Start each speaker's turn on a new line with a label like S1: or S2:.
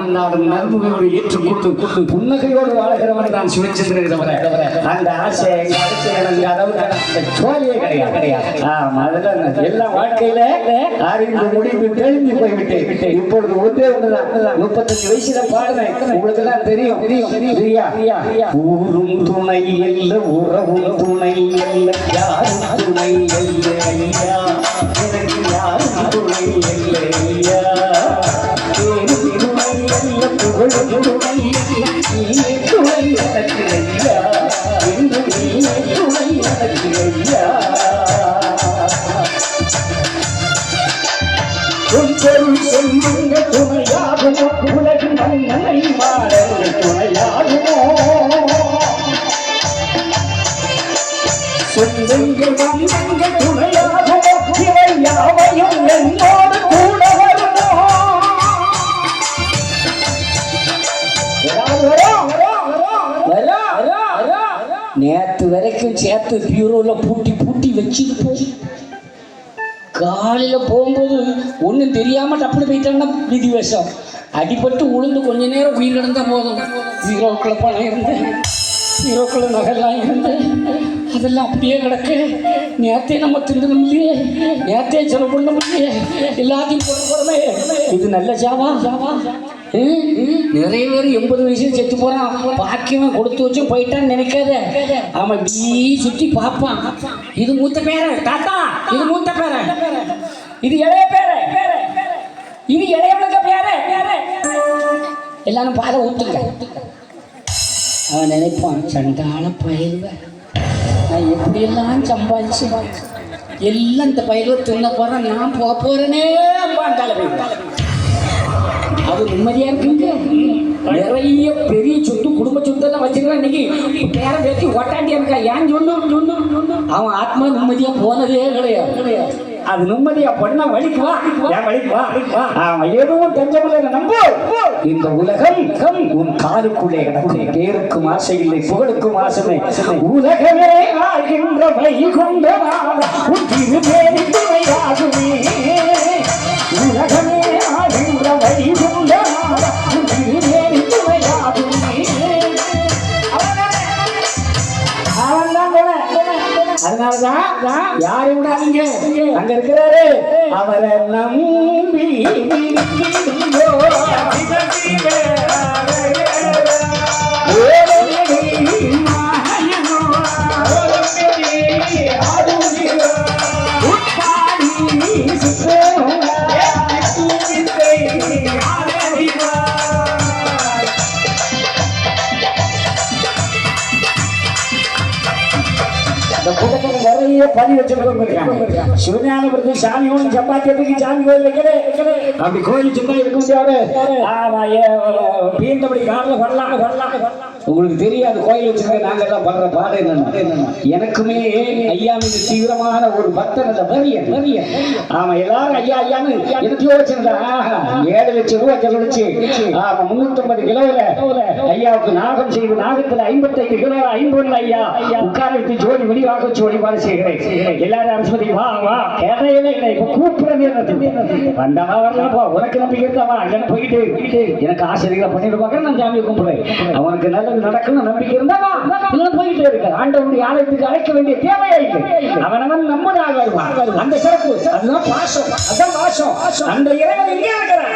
S1: வாழ்நாடு நல்முகையோடு ஏற்றுக்கொண்டு புன்னகையோடு வாழ்கிறவன் நான் சிவச்சந்திரன். அந்த ஆசை சோழியே கிடையாது. எல்லாம் வாழ்க்கையில அறிந்து முடிந்து தெளிந்து போய்விட்டு இப்பொழுது ஒன்றே ஒன்றுதான். 35 வயசுல பாடுறேன், உங்களுக்கு எல்லாம் தெரியும். ஊரும் துணை இல்ல, உறவும் துணை இல்ல, யாரும் துணை இல்லை ஐயா, எனக்கு யாரும் துணை இல்லை ஐயா. துணை அல்ல, புகழும் துணை நீ துணை எனக்கு ஐயா, என்று நீ துணை எனக்கு ஐயா. பொருள் சொல்லுங்க துணையாகுமோ, உலகின் மன்னனை வாழ துணையாகுமோ. சொல்லுங்க வந்தங்க துணையாகுமோ, இவை யாவையும் என்னோடு கூட வருமோ. நேற்று வரைக்கும் சேர்த்து பியூரோல பூட்டி பூட்டி வச்சுட்டு போய் காலையில் போகும்போது ஒன்றும் தெரியாமல் டப்புனு போயிட்டாங்கன்னா விதி விஷம். அடிபட்டு உளுந்து கொஞ்ச நேரம் உயிர் கிடந்தால் போதும். ஹீரோக்குள்ள பணம் இருந்தேன், ஹீரோக்குள்ள நகைலாம் இருந்தேன், அதெல்லாம் அப்படியே கிடக்கு. நேரத்தையும் நம்ம திண்டணும் இல்லையே, நேரத்தையும் செலவு பண்ண முடியலையே, எல்லாத்தையும் போகிறோமே. இது நல்ல ஜாவா. நிறைய பேர் 80 வயசுல செத்து போறான். பாக்கியமா கொடுத்து வச்சு போயிட்டான்னு நினைக்காத. அவன் இப்படி சுற்றி பார்ப்பான். இது மூத்த பேர தாத்தா, இது மூத்த பேர, இது இளைய பேர, இது இளையவனுக்கு பேர. எல்லாரும் பாதை ஊத்துங்க. அவன் நினைப்பான், சண்டால பயில்வ நான் எப்படியெல்லாம் சம்பாதிச்சு எல்லாம் இந்த பயில்வ தின்ன போறேன், நான் போக போறேனே அது நிம்மதியா இருக்குங்க. நிறைய பெரிய சொத்து, குடும்ப சொத்தெல்லாம் வச்சிருக்கான். இன்னைக்கு பேரம் பேசி ஒட்டாண்டியா இருக்கா. ஏன் சொல்லு, அவன் ஆத்மா நிம்மதியா போனதே கிடையாது. அது நிம்மதியா பண்ண வலிக்குவா, எதுவும் தெரிஞ்சவில்லை. நம்பு, இந்த உலகம் உன் காலுக்குள்ளே கிடக்கும். பேருக்கும் ஆசை இல்லை, புகழுக்கும் ஆசை. உலகமே ஆகின்ற வைகுண்டமான உன் திருமேனி துணையாகுமே. உலகமே ஆகின்ற வைகுண்டமான உன் திருமேனி துணையாகுமே. அதனாலதான் யாரை விடாதீங்க, அங்க இருக்கிறாரு அவரை நம்பி நிறைய பணி வச்சிருக்கோம். சிவஞானபுரத்து சாமி ஒன்று சம்பாத்தியத்துக்கு சாமி கோயில் வைக்கிறேன். அப்படி கோயில் சும்மா இருக்க முடியாது. பீந்தபடி காரில் வரலாம். உங்களுக்கு தெரியாது கோயில் வச்சிருக்க நாங்க எல்லாம் பண்ற பாடு என்னன்னு. எனக்குமே ஐயா மீது தீவிரமான ஒரு பக்தன் நிறைய. ஆமா, எல்லாரும் ஐயா ஐயான்னு எனக்கு யோசிச்சிருந்தா 7 லட்சம் ரூபாய் செலவழிச்சு 350 கிலோல ஐயாவுக்கு நாகம் செய்து நாகத்துல 55 கிலோ 50 ஐயா உட்கார வைத்து ஜோடி வெளிவாக வச்சு வழிபாடு செய்கிறேன். எல்லாரும் அனுமதி வா கேட்டையில இப்ப கூப்பிடுறது வந்தவா வரலாப்பா, உனக்கு நம்பிக்கை இருந்தாவா இல்லைன்னு போயிட்டு எனக்கு ஆசிரியர்களை பண்ணிட்டு பார்க்க நான் சாமியை கும்பிடுறேன். அவனுக்கு நல்லது நடக்கணும் நம்பிக்கை இருந்தாவா போயிட்டே இருக்க. ஆண்டவனுடைய ஆலயத்துக்கு அழைக்க வேண்டிய தேவையா இல்லை. அவனவன் நம்மதாக வருவான். அந்த சிறப்பு அதுதான் பாசம், அதான் பாசம். அந்த இறைவன் எங்கே இருக்கிறான்?